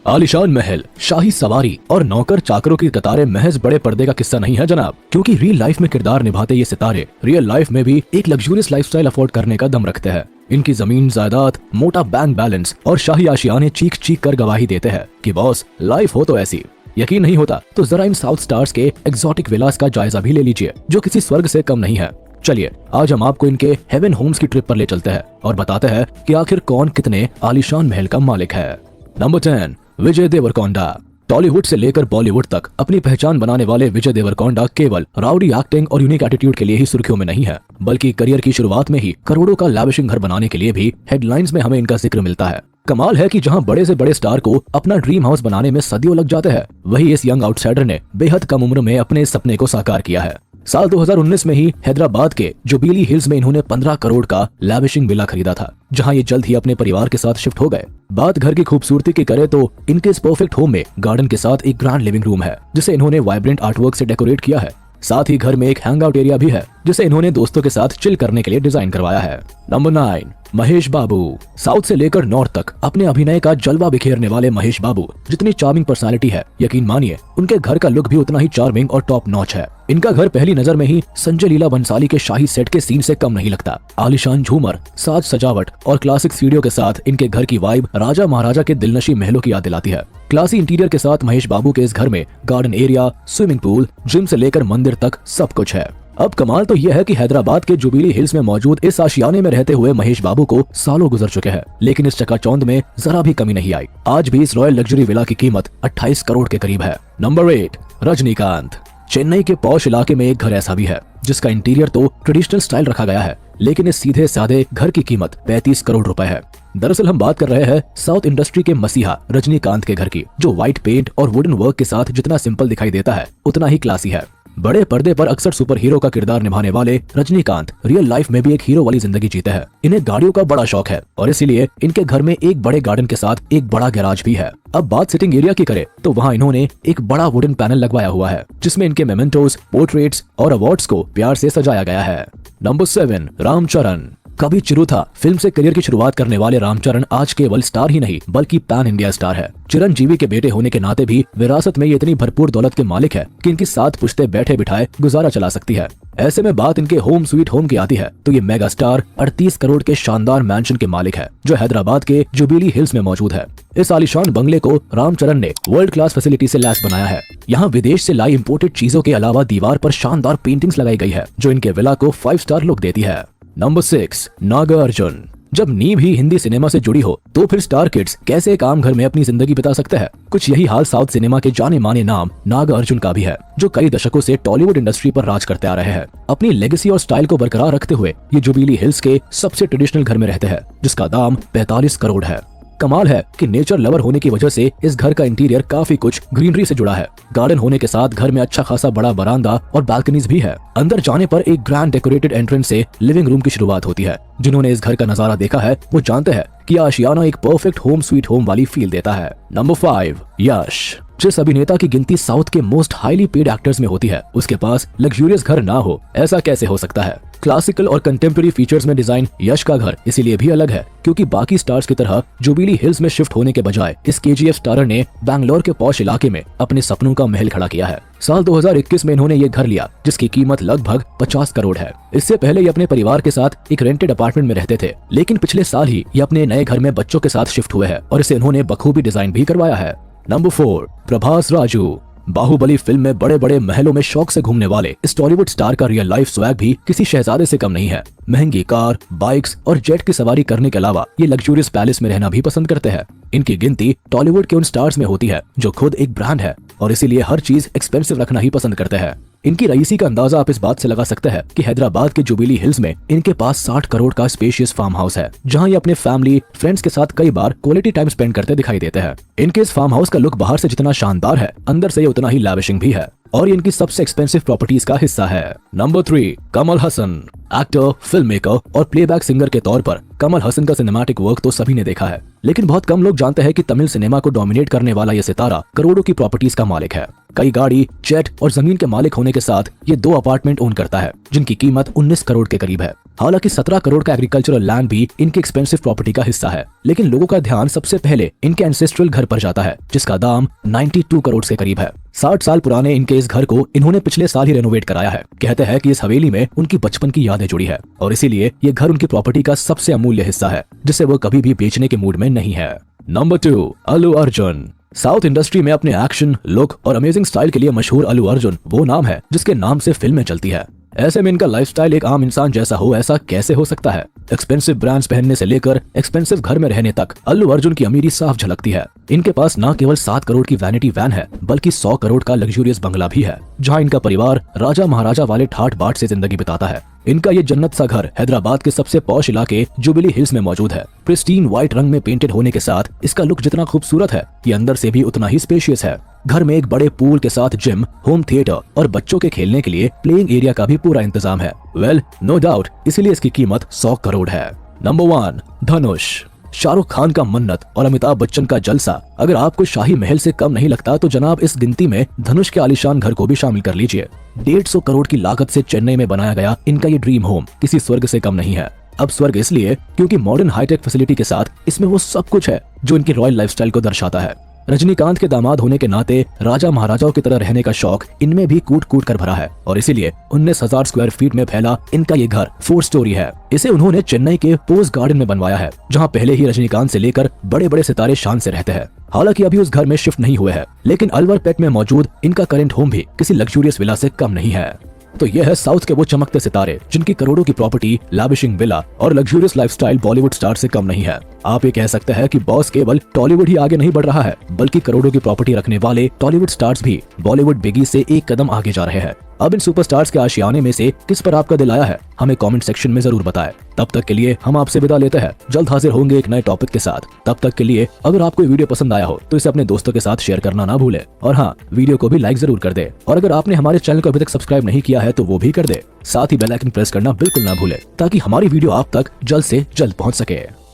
आलीशान महल, शाही सवारी और नौकर चाकरों की कतारें महज बड़े पर्दे का किस्सा नहीं है जनाब, क्योंकि रियल लाइफ में किरदार निभाते ये सितारे रियल लाइफ में भी एक लग्जूरियस लाइफस्टाइल अफोर्ड करने का दम रखते हैं। इनकी जमीन जायदाद, मोटा बैंक बैलेंस और शाही आशियाने चीख चीख कर गवाही देते हैं कि बॉस लाइफ हो तो ऐसी। यकीन नहीं होता तो जरा इन साउथ स्टार्स के एक्सोटिक विलास का जायजा भी ले लीजिए, जो किसी स्वर्ग से कम नहीं है। चलिए आज हम आपको इनके हेवन होम्स की ट्रिप पर ले चलते हैं और बताते हैं कि आखिर कौन कितने आलीशान महल का मालिक है। नंबर 10, विजय देवरकोंडा। टॉलीवुड से लेकर बॉलीवुड तक अपनी पहचान बनाने वाले विजय देवरकोंडा केवल राउडी एक्टिंग और यूनिक एटीट्यूड के लिए ही सुर्खियों में नहीं है, बल्कि करियर की शुरुआत में ही करोड़ों का लैविशिंग घर बनाने के लिए भी हेडलाइंस में हमें इनका जिक्र मिलता है। कमाल है कि जहां बड़े से बड़े स्टार को अपना ड्रीम हाउस बनाने में सदियों लग जाते हैं, वही इस यंग आउटसाइडर ने बेहद कम उम्र में अपने इस सपने को साकार किया है। साल 2019 में ही हैदराबाद के जुबिली हिल्स में इन्होंने 15 करोड़ का लैविशिंग विला खरीदा था, जहां ये जल्द ही अपने परिवार के साथ शिफ्ट हो गए। बात घर की खूबसूरती की करे तो इनके इस परफेक्ट होम में गार्डन के साथ एक ग्रैंड लिविंग रूम है, जिसे इन्होंने वाइब्रेंट आर्टवर्क से डेकोरेट किया है। साथ ही घर में एक हैंग आउट एरिया भी है, जिसे इन्होंने दोस्तों के साथ चिल करने के लिए डिजाइन करवाया है। नंबर 9, महेश बाबू। साउथ से लेकर नॉर्थ तक अपने अभिनय का जलवा बिखेरने वाले महेश बाबू जितनी चार्मिंग पर्सनालिटी है, यकीन मानिए उनके घर का लुक भी उतना ही चार्मिंग और टॉप नॉच है। इनका घर पहली नजर में ही संजय लीला बंसाली के शाही सेट के सीन से कम नहीं लगता। आलीशान झूमर, साज सजावट और क्लासिक सीढ़ियों के साथ इनके घर की वाइब राजा महाराजा के दिलनशी महलों की याद दिलाती है। क्लासी इंटीरियर के साथ महेश बाबू के इस घर में garden area, swimming pool, gym से लेकर मंदिर तक सब कुछ है। अब कमाल तो यह है कि हैदराबाद के जुबिली हिल्स में मौजूद इस आशियाने में रहते हुए महेश बाबू को सालों गुजर चुके हैं, लेकिन इस चकाचौंध में जरा भी कमी नहीं आई। आज भी इस रॉयल लग्जरी विला की कीमत 28 करोड़ के करीब है। नंबर 8, रजनीकांत। चेन्नई के पॉश इलाके में एक घर ऐसा भी है जिसका इंटीरियर तो ट्रेडिशनल स्टाइल रखा गया है, लेकिन इस सीधे साधे घर की कीमत 35 करोड़ रुपए है। दरअसल हम बात कर रहे हैं साउथ इंडस्ट्री के मसीहा रजनीकांत के घर की, जो व्हाइट पेंट और वुडन वर्क के साथ जितना सिंपल दिखाई देता है उतना ही क्लासी है। बड़े पर्दे पर अक्सर सुपर हीरो का किरदार निभाने वाले रजनीकांत रियल लाइफ में भी एक हीरो वाली जिंदगी जीते हैं। इन्हें गाड़ियों का बड़ा शौक है और इसीलिए इनके घर में एक बड़े गार्डन के साथ एक बड़ा गैराज भी है। अब बात सिटिंग एरिया की करें तो वहाँ इन्होंने एक बड़ा वुडन पैनल लगवाया हुआ है, जिसमें इनके मेमेंटोस, पोर्ट्रेट्स और अवार्ड्स को प्यार से सजाया गया है। नंबर 7, रामचरण। कभी चिरुथा फिल्म से करियर की शुरुआत करने वाले रामचरण आज केवल स्टार ही नहीं बल्कि पैन इंडिया स्टार है। चिरंजीवी के बेटे होने के नाते भी विरासत में ये इतनी भरपूर दौलत के मालिक है कि इनकी 7 पुश्ते बैठे बिठाए गुजारा चला सकती है। ऐसे में बात इनके होम स्वीट होम की आती है तो ये मेगा स्टार 38 करोड़ के शानदार मैंशन के मालिक है, जो हैदराबाद के जुबिली हिल्स में मौजूद है। इस आलीशान बंगले को रामचरण ने वर्ल्ड क्लास फैसिलिटी से लैस बनाया है। यहाँ विदेश से लाई इंपोर्टेड चीजों के अलावा दीवार पर शानदार पेंटिंग्स लगाई गई है, जो इनके विला को 5 स्टार लुक देती है। नंबर 6, नागार्जुन। जब नींव ही हिंदी सिनेमा से जुड़ी हो तो फिर स्टार किड्स कैसे एक आम घर में अपनी जिंदगी बिता सकते हैं। कुछ यही हाल साउथ सिनेमा के जाने माने नाम नागार्जुन का भी है, जो कई दशकों से टॉलीवुड इंडस्ट्री पर राज करते आ रहे हैं। अपनी लेगेसी और स्टाइल को बरकरार रखते हुए ये जुबिली हिल्स के सबसे ट्रेडिशनल घर में रहते हैं, जिसका दाम 45 करोड़ है। कमाल है कि नेचर लवर होने की वजह से इस घर का इंटीरियर काफी कुछ ग्रीनरी से जुड़ा है। गार्डन होने के साथ घर में अच्छा खासा बड़ा बरामदा और बालकनीज भी है। अंदर जाने पर एक ग्रैंड डेकोरेटेड एंट्रेंस से लिविंग रूम की शुरुआत होती है। जिन्होंने इस घर का नजारा देखा है वो जानते हैं कि आशियाना एक परफेक्ट होम स्वीट होम वाली फील देता है। नंबर 5, यश। जिस अभिनेता की गिनती साउथ के मोस्ट हाईली पेड एक्टर्स में होती है, उसके पास लग्जूरियस घर ना हो, ऐसा कैसे हो सकता है। क्लासिकल और कंटेम्प्रेरी फीचर्स में डिजाइन यश का घर इसीलिए भी अलग है क्योंकि बाकी स्टार्स की तरह जुबिली हिल्स में शिफ्ट होने के बजाय इस केजीएफ स्टारर ने बैंगलोर के पॉश इलाके में अपने सपनों का महल खड़ा किया है। साल 2021 में इन्होंने ये घर लिया, जिसकी कीमत लगभग 50 करोड़ है। इससे पहले ये अपने परिवार के साथ एक रेंटेड अपार्टमेंट में रहते थे, लेकिन पिछले साल ही ये अपने नए घर में बच्चों के साथ शिफ्ट हुए हैं और इसे इन्होंने बखूबी डिजाइन भी करवाया है। नंबर 4, प्रभास राजू। बाहुबली फिल्म में बड़े बड़े महलों में शौक से घूमने वाले इस टॉलीवुड स्टार का रियल लाइफ स्वैग भी किसी शहजादे से कम नहीं है। महंगी कार, बाइक्स और जेट की सवारी करने के अलावा ये लग्जूरियस पैलेस में रहना भी पसंद करते हैं। इनकी गिनती टॉलीवुड के उन स्टार्स में होती है जो खुद एक ब्रांड है और इसीलिए हर चीज एक्सपेंसिव रखना ही पसंद करते हैं। इनकी रईसी का अंदाजा आप इस बात से लगा सकते हैं कि हैदराबाद के जुबिली हिल्स में इनके पास 60 करोड़ का स्पेशियस फार्म हाउस है, जहां ये अपने फैमिली फ्रेंड्स के साथ कई बार क्वालिटी टाइम स्पेंड करते दिखाई देते हैं। इनके इस फार्म हाउस का लुक बाहर से जितना शानदार है, अंदर से ये उतना ही लैविशिंग भी है और ये इनकी सबसे एक्सपेंसिव प्रॉपर्टीज का हिस्सा है। Number 3, Kamal Haasan. Actor, film maker और प्लेबैक सिंगर के तौर पर कमल हसन का सिनेमैटिक वर्क तो सभी ने देखा है, लेकिन बहुत कम लोग जानते हैं कि तमिल सिनेमा को डोमिनेट करने वाला ये सितारा करोड़ों की प्रॉपर्टीज का मालिक है। कई गाड़ी, जेट और जमीन के मालिक होने के साथ ये 2 अपार्टमेंट ओन करता है, जिनकी कीमत 19 करोड़ के करीब है। हालांकि 17 करोड़ का एग्रीकल्चरल लैंड भी इनके एक्सपेंसिव प्रॉपर्टी का हिस्सा है, लेकिन लोगों का ध्यान सबसे पहले इनके एंसेस्ट्रल घर पर जाता है, जिसका दाम 92 करोड़ के करीब है। 60 साल पुराने इनके इस घर को इन्होंने पिछले साल ही रेनोवेट कराया है। कहते हैं कि इस हवेली में उनकी बचपन की यादें जुड़ी है और इसीलिए ये घर उनकी प्रॉपर्टी का सबसे अमूल्य हिस्सा है, जिसे वो कभी भी बेचने के मूड में नहीं है। Number 2, Allu Arjun. South industry में अपने एक्शन, लुक और अमेजिंग स्टाइल के लिए मशहूर अल्लू अर्जुन वो नाम है जिसके नाम से फिल्में चलती है। ऐसे में इनका लाइफस्टाइल एक आम इंसान जैसा हो, ऐसा कैसे हो सकता है? एक्सपेंसिव ब्रांड्स पहनने से लेकर एक्सपेंसिव घर में रहने तक अल्लू अर्जुन की अमीरी साफ झलकती है। इनके पास न केवल 7 करोड़ की वैनिटी वैन है, बल्कि 100 करोड़ का लग्जूरियस बंगला भी है, जहां इनका परिवार राजा महाराजा वाले ठाट बाट से जिंदगी बिताता है। इनका ये जन्नत सा घर हैदराबाद के सबसे पॉश इलाके जुबिली हिल्स में मौजूद है। प्रिस्टीन व्हाइट रंग में पेंटेड होने के साथ इसका लुक जितना खूबसूरत है, ये अंदर से भी उतना ही स्पेशियस है। घर में एक बड़े पूल के साथ जिम, होम थिएटर और बच्चों के खेलने के लिए प्लेइंग एरिया का भी पूरा इंतजाम है। वेल, नो डाउट, इसीलिए इसकी कीमत 100 करोड़ है। नंबर 1, धनुष। शाहरुख खान का मन्नत और अमिताभ बच्चन का जलसा अगर आपको शाही महल से कम नहीं लगता तो जनाब इस गिनती में धनुष के आलीशान घर को भी शामिल कर लीजिए। 150 करोड़ की लागत से चेन्नई में बनाया गया इनका ये ड्रीम होम किसी स्वर्ग से कम नहीं है। अब स्वर्ग इसलिए क्योंकि मॉडर्न हाईटेक फैसिलिटी के साथ इसमें वो सब कुछ है जो इनकी रॉयल लाइफस्टाइल को दर्शाता है। रजनीकांत के दामाद होने के नाते राजा महाराजाओं की तरह रहने का शौक इनमें भी कूट कूट कर भरा है और इसीलिए 19,000 स्क्वायर फीट में फैला इनका ये घर 4 स्टोरी है। इसे उन्होंने चेन्नई के पोज गार्डन में बनवाया है, जहां पहले ही रजनीकांत से लेकर बड़े बड़े सितारे शान से रहते हैं। हालांकि अभी उस घर में शिफ्ट नहीं हुए हैं, लेकिन अलवर पेट में मौजूद इनका करंट होम भी किसी लग्जूरियस विला से कम नहीं है। तो यह है साउथ के वो चमकते सितारे जिनकी करोड़ों की प्रॉपर्टी, लैविशिंग विला और लग्जूरियस लाइफस्टाइल बॉलीवुड स्टार से कम नहीं है। आप ये कह सकते हैं कि बॉस केवल टॉलीवुड ही आगे नहीं बढ़ रहा है, बल्कि करोड़ों की प्रॉपर्टी रखने वाले टॉलीवुड स्टार्स भी बॉलीवुड बिगी से एक कदम आगे जा रहे हैं। अब इन सुपरस्टार्स के आशियाने में से किस पर आपका दिल आया है, हमें कमेंट सेक्शन में जरूर बताएं। तब तक के लिए हम आपसे विदा लेते हैं। जल्द हाजिर होंगे एक नए टॉपिक के साथ। तब तक के लिए अगर आपको वीडियो पसंद आया हो तो इसे अपने दोस्तों के साथ शेयर करना ना भूले और हाँ, वीडियो को भी लाइक जरूर कर दे। और अगर आपने हमारे चैनल को अभी तक सब्सक्राइब नहीं किया है तो वो भी कर दे। साथ ही बेल आइकन प्रेस करना बिल्कुल ना भूले ताकि हमारी वीडियो आप तक जल्द से जल्द पहुँच सके।